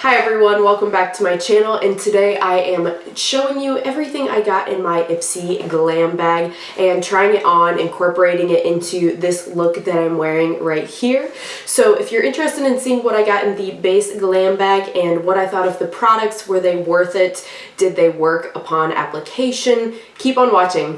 Hi everyone, welcome back to my channel, and today I am showing you everything I got in my Ipsy Glam Bag and trying it on, incorporating it into this look that I'm wearing right here. So if you're interested in seeing what I got in the base Glam Bag and what I thought of the products, were they worth it, did they work upon application, keep on watching.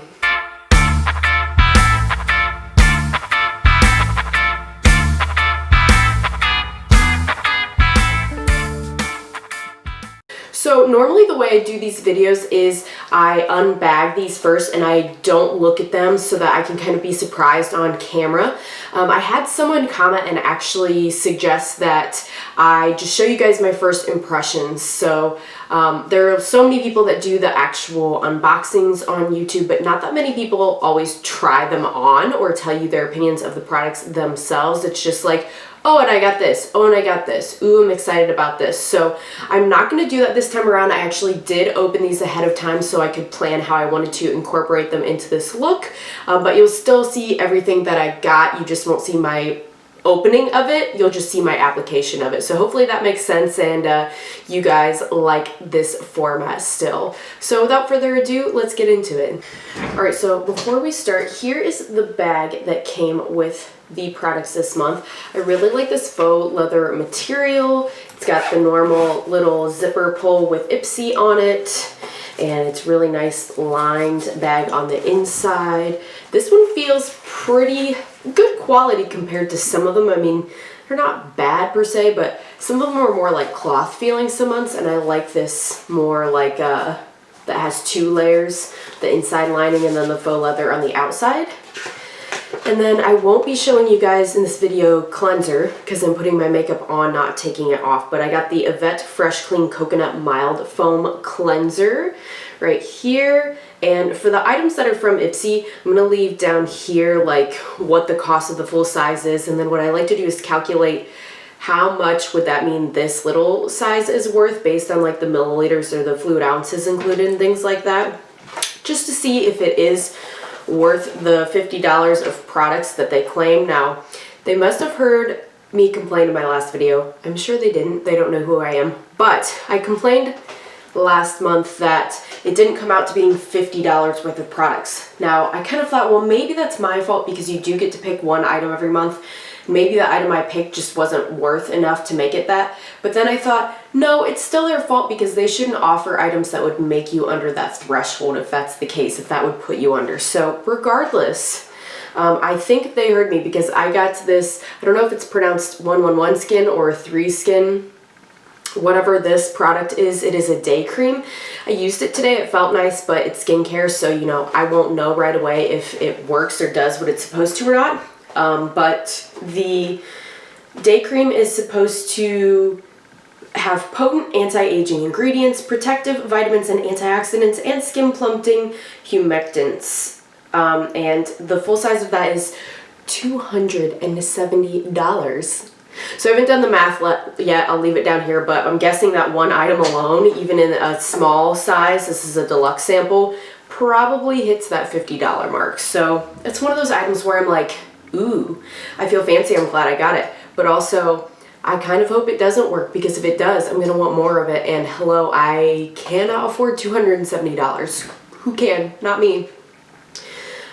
So normally the way I do these videos is I unbag these first and I don't look at them so that I can kind of be surprised on camera. I had someone comment and actually suggest that I just show you guys my first impressions. So there are so many people that do the actual unboxings on YouTube, but not that many people always try them on or tell you their opinions of the products themselves. It's just like, oh, and I got this. Oh, and I got this. Ooh, I'm excited about this. So I'm not going to do that this time around. I actually did open these ahead of time so I could plan how I wanted to incorporate them into this look. But you'll still see everything that I got. You just won't see my opening of it. You'll just see my application of it. So hopefully that makes sense and you guys like this format still. So without further ado, let's get into it. All right, so before we start, here is the bag that came with the products this month. I really like this faux leather material. It's got the normal little zipper pull with Ipsy on it, and it's really nice lined bag on the inside. This one feels pretty good quality compared to some of them. I mean, they're not bad per se, but some of them are more like cloth feeling some months, and I like this more like that has two layers, the inside lining and then the faux leather on the outside. And then I won't be showing you guys in this video cleanser because I'm putting my makeup on, not taking it off. But I got the Yvette Fresh Clean Coconut Mild Foam Cleanser right here. And for the items that are from Ipsy, I'm going to leave down here like what the cost of the full size is. And then what I like to do is calculate how much would that mean this little size is worth based on like the milliliters or the fluid ounces included and things like that. Just to see if it is worth the $50 of products that they claim. Now, they must have heard me complain in my last video. I'm sure they didn't. They don't know who I am. But I complained last month that it didn't come out to being $50 worth of products. Now, I kind of thought, well, maybe that's my fault because you do get to pick one item every month. Maybe the item I picked just wasn't worth enough to make it that. But then I thought, no, it's still their fault because they shouldn't offer items that would make you under that threshold if that's the case, if that would put you under. So regardless, I think they heard me because I got this, I don't know if it's pronounced 111 skin or 3 skin, whatever this product is. It is a day cream. I used it today. It felt nice, but it's skincare, so you know, I won't know right away if it works or does what it's supposed to or not. But the day cream is supposed to have potent anti-aging ingredients, protective vitamins and antioxidants, and skin plumping humectants. And the full size of that is $270. So I haven't done the math yet. I'll leave it down here, but I'm guessing that one item alone, even in a small size, this is a deluxe sample, probably hits that $50 mark. So it's one of those items where I'm like, ooh, I feel fancy, I'm glad I got it. But also, I kind of hope it doesn't work because if it does, I'm going to want more of it. And hello, I cannot afford $270. Who can? Not me.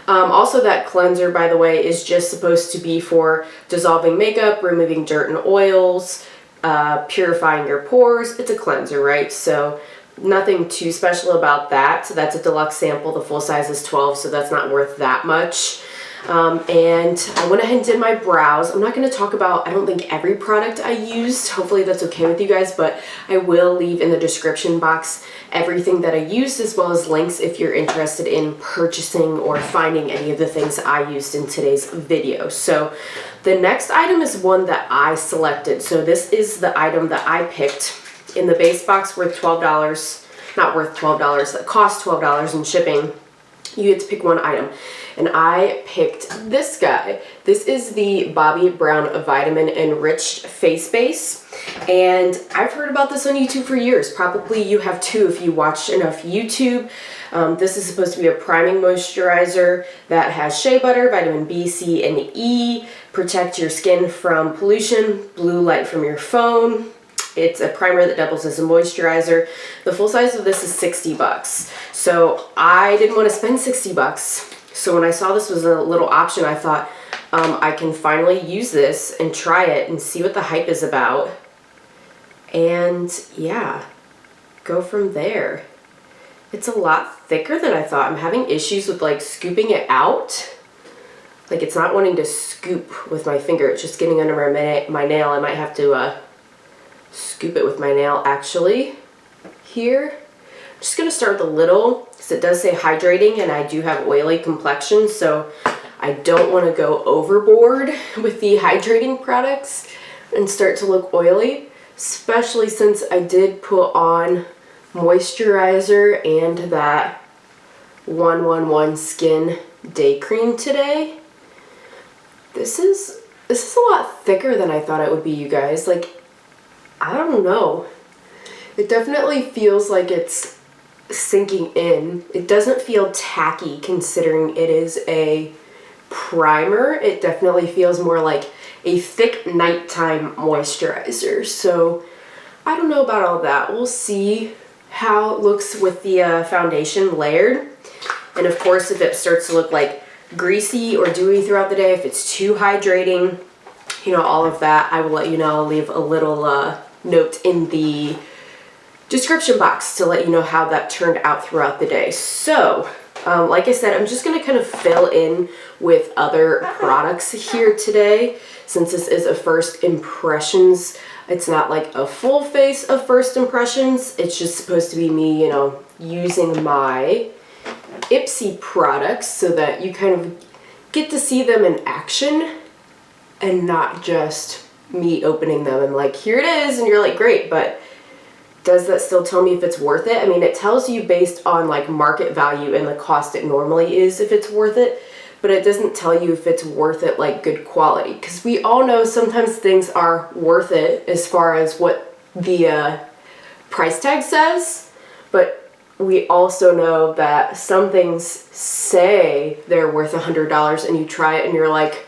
Also, that cleanser, by the way, is just supposed to be for dissolving makeup, removing dirt and oils, purifying your pores. It's a cleanser, right? So nothing too special about that. So that's a deluxe sample. The full size is 12, so that's not worth that much. And I went ahead and did my brows. I'm not going to talk about, I don't think, every product I used. Hopefully that's okay with you guys, but I will leave in the description box everything that I used as well as links if you're interested in purchasing or finding any of the things I used in today's video. So the next item is one that I selected. So this is the item that I picked in the base box worth $12, not worth $12, that cost $12 in shipping. You get to pick one item. And I picked this guy. This is the Bobbi Brown Vitamin Enriched Face Base. And I've heard about this on YouTube for years. Probably you have too if you watch enough YouTube. This is supposed to be a priming moisturizer that has shea butter, vitamin B, C, and E, protect your skin from pollution, blue light from your phone, It's a primer that doubles as a moisturizer. The full size of this is 60 bucks. So I didn't want to spend 60 bucks. So when I saw this was a little option, I thought I can finally use this and try it and see what the hype is about. And yeah, go from there. It's a lot thicker than I thought. I'm having issues with like scooping it out. Like it's not wanting to scoop with my finger. It's just getting under my nail. I might have to scoop it with my nail actually here. I'm just going to start with a little because it does say hydrating and I do have oily complexion, so I don't want to go overboard with the hydrating products and start to look oily, especially since I did put on moisturizer and that 111 Skin Day Cream today. This is a lot thicker than I thought it would be, you guys. Like, I don't know. It definitely feels like it's sinking in. It doesn't feel tacky considering it is a primer. It definitely feels more like a thick nighttime moisturizer. So I don't know about all that. We'll see how it looks with the foundation layered. And of course, if it starts to look like greasy or dewy throughout the day, if it's too hydrating, you know, all of that, I will let you know. I'll leave a little note in the description box to let you know how that turned out throughout the day. So, like I said, I'm just going to kind of fill in with other products here today, since this is a first impressions. It's not like a full face of first impressions. It's just supposed to be me, you know, using my Ipsy products so that you kind of get to see them in action and not just me opening them and like, here it is, and you're like, great, but does that still tell me if it's worth it? I mean, it tells you based on like market value and the cost it normally is if it's worth it, but it doesn't tell you if it's worth it like good quality, because we all know sometimes things are worth it as far as what the price tag says, but we also know that some things say they're worth $100 and you try it and you're like,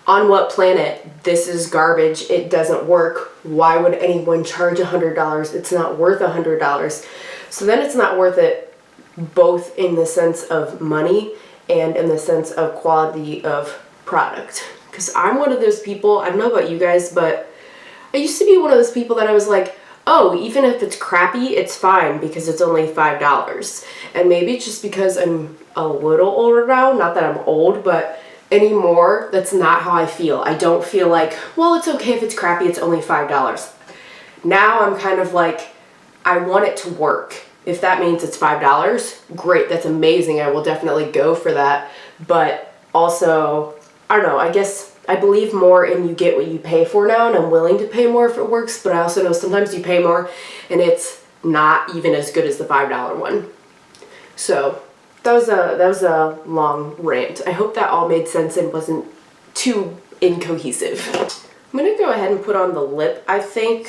on what planet? This is garbage. It doesn't work. Why would anyone charge $100? It's not worth $100. So then it's not worth it both in the sense of money and in the sense of quality of product. Because I'm one of those people, I don't know about you guys, but I used to be one of those people that I was like, oh, even if it's crappy, it's fine because it's only $5. And maybe it's just because I'm a little older now, not that I'm old, but anymore, that's not how I feel. I don't feel like, well, it's okay if it's crappy, it's only $5. Now I'm kind of like, I want it to work. If that means it's $5, great, that's amazing. I will definitely go for that. But also, I don't know, I guess I believe more in you get what you pay for now, and I'm willing to pay more if it works, but I also know sometimes you pay more and it's not even as good as the $5 one. So that was a long rant. I hope that all made sense and wasn't too incohesive. I'm gonna go ahead and put on the lip, I think,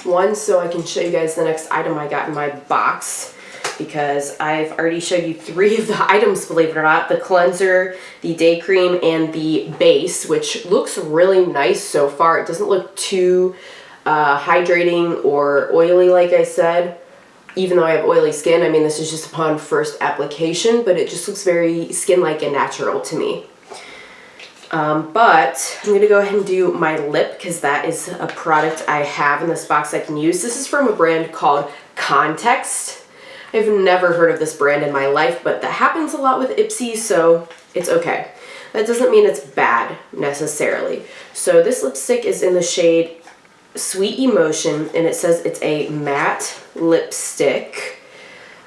one, so I can show you guys the next item I got in my box, because I've already showed you 3 of the items, believe it or not. The cleanser, the day cream, and the base, which looks really nice so far. It doesn't look too hydrating or oily, like I said. Even though I have oily skin, I mean, this is just upon first application, but it just looks very skin-like and natural to me. But I'm going to go ahead and do my lip, because that is a product I have in this box I can use. This is from a brand called Context. I've never heard of this brand in my life, but that happens a lot with Ipsy, so it's okay. That doesn't mean it's bad, necessarily. So this lipstick is in the shade Sweet Emotion, and it says it's a matte lipstick.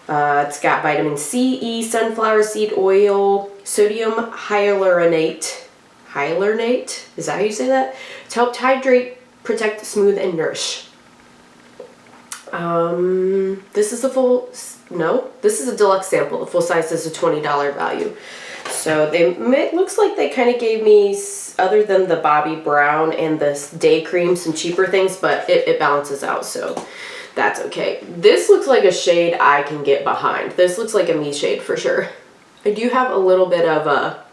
It's got vitamin C, E, sunflower seed oil, sodium hyaluronate. Hyaluronate? Is that how you say that? To help hydrate, protect, smooth, and nourish. This is a this is a deluxe sample. The full size is a $20 value. So it looks like they kind of gave me, other than the Bobbi Brown and this day cream, some cheaper things, but it balances out, so that's okay. This looks like a shade I can get behind. This looks like a me shade for sure. I do have a little bit of a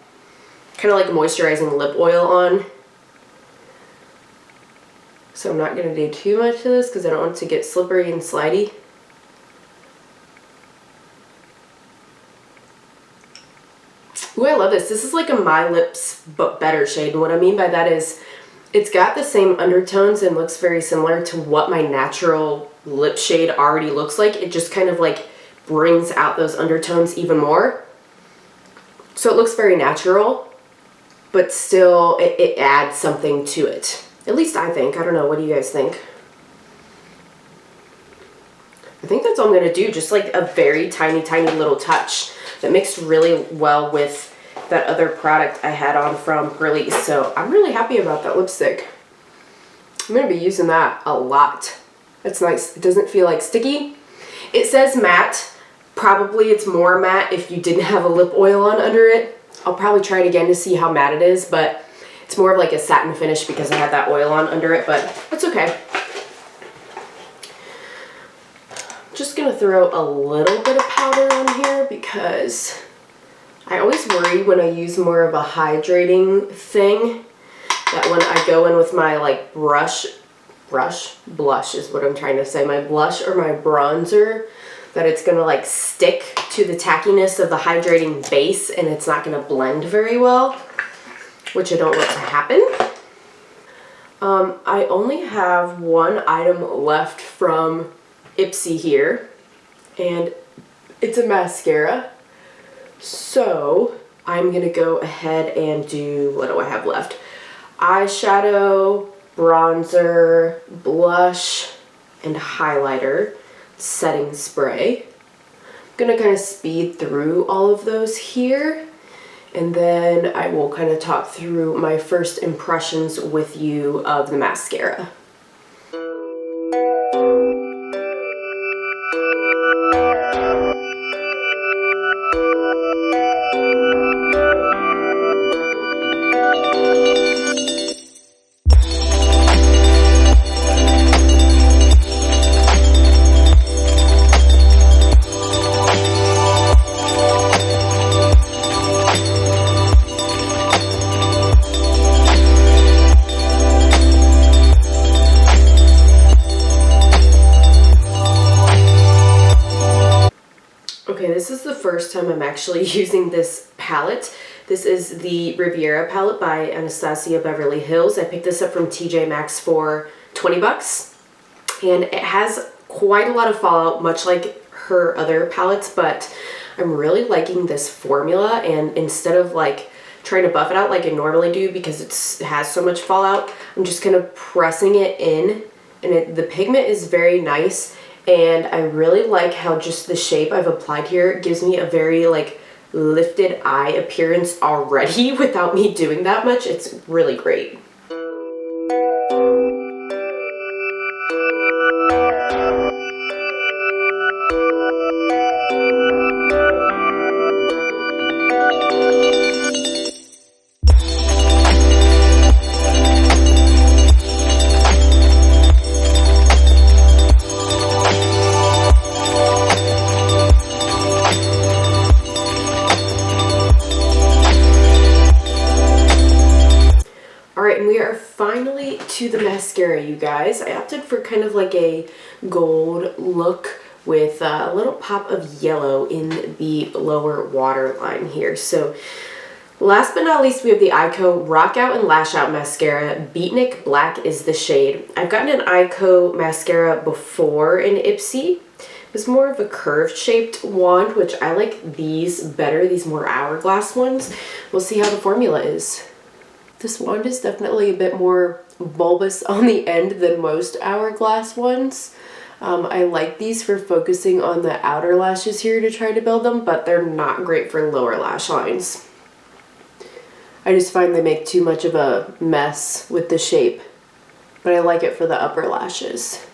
kind of like moisturizing lip oil on. So I'm not going to do too much of this because I don't want it to get slippery and slidey. Ooh, I love this. This is like a My Lips but better shade. And what I mean by that is it's got the same undertones and looks very similar to what my natural lip shade already looks like. It just kind of like brings out those undertones even more. So it looks very natural, but still it adds something to it. At least I think. I don't know. What do you guys think? I think that's all I'm going to do. Just like a very tiny, tiny little touch that mixed really well with that other product I had on from Purlisse. So I'm really happy about that lipstick. I'm going to be using that a lot. That's nice. It doesn't feel like sticky. It says matte. Probably it's more matte if you didn't have a lip oil on under it. I'll probably try it again to see how matte it is, but it's more of like a satin finish because I had that oil on under it, but it's okay. Just gonna throw a little bit of powder on here because I always worry when I use more of a hydrating thing that when I go in with my like blush is what I'm trying to say, my blush or my bronzer, that it's gonna like stick to the tackiness of the hydrating base and it's not gonna blend very well, which I don't want to happen. I only have one item left from Ipsy here, and it's a mascara. So I'm gonna go ahead and do, what do I have left? Eyeshadow, bronzer, blush, and highlighter setting spray. I'm gonna kind of speed through all of those here, and then I will kind of talk through my first impressions with you of the mascara. This is the first time I'm actually using this palette. This is the Riviera palette by Anastasia Beverly Hills. I picked this up from TJ Maxx for 20 bucks. And it has quite a lot of fallout, much like her other palettes, but I'm really liking this formula, and instead of like trying to buff it out like I normally do because it has so much fallout, I'm just kind of pressing it in, and the pigment is very nice. And I really like how just the shape I've applied here gives me a very like lifted eye appearance already without me doing that much. It's really great. Finally to the mascara, you guys. I opted for kind of like a gold look with a little pop of yellow in the lower waterline here. So last but not least, we have the EYEKO Rock Out and Lash Out Mascara. Beatnik Black is the shade. I've gotten an EYEKO mascara before in Ipsy. It was more of a curved shaped wand, which I like these better, these more hourglass ones. We'll see how the formula is. This wand is definitely a bit more bulbous on the end than most hourglass ones. I like these for focusing on the outer lashes here to try to build them, but they're not great for lower lash lines. I just find they make too much of a mess with the shape, but I like it for the upper lashes.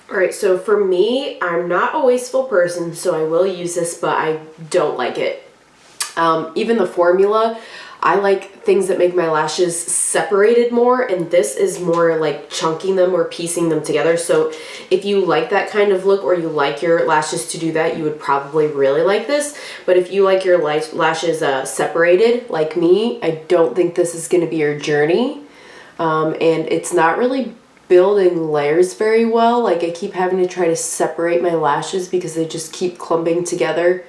Alright, so for me, I'm not a wasteful person, so I will use this, but I don't like it. Even the formula, I like things that make my lashes separated more, and this is more like chunking them or piecing them together. So if you like that kind of look, or you like your lashes to do that, you would probably really like this. But if you like your lashes separated, like me, I don't think this is going to be your journey. And it's not really building layers very well. Like I keep having to try to separate my lashes because they just keep clumping together,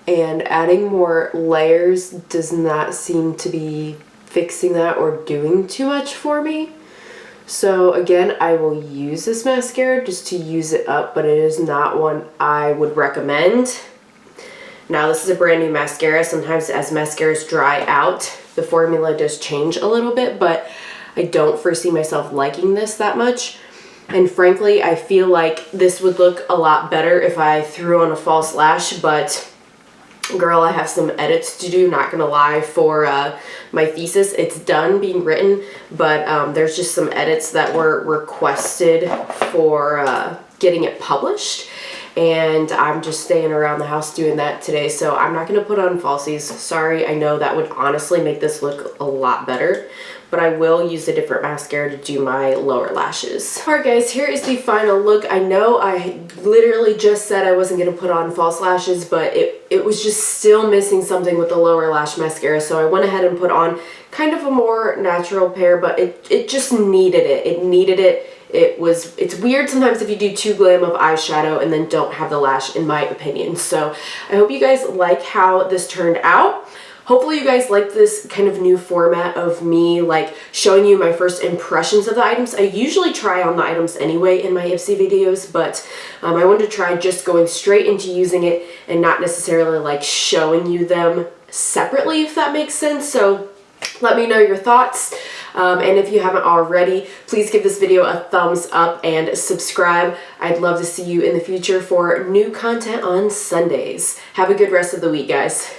and adding more layers does not seem to be fixing that or doing too much for me. So again, I will use this mascara just to use it up, but it is not one I would recommend. Now this is a brand new mascara. Sometimes as mascaras dry out, the formula does change a little bit, but I don't foresee myself liking this that much. And frankly, I feel like this would look a lot better if I threw on a false lash, but girl, I have some edits to do, not gonna lie, for my thesis. It's done being written, but there's just some edits that were requested for getting it published, and I'm just staying around the house doing that today, so I'm not gonna put on falsies. Sorry, I know that would honestly make this look a lot better, but I will use a different mascara to do my lower lashes. Alright guys, here is the final look. I know I literally just said I wasn't going to put on false lashes, but it was just still missing something with the lower lash mascara, so I went ahead and put on kind of a more natural pair, but it just needed it. It needed it. It's weird sometimes if you do too glam of eyeshadow and then don't have the lash, in my opinion. So I hope you guys like how this turned out. Hopefully you guys like this kind of new format of me like showing you my first impressions of the items. I usually try on the items anyway in my Ipsy videos, but I wanted to try just going straight into using it and not necessarily like showing you them separately, if that makes sense. So let me know your thoughts. And if you haven't already, please give this video a thumbs up and subscribe. I'd love to see you in the future for new content on Sundays. Have a good rest of the week, guys.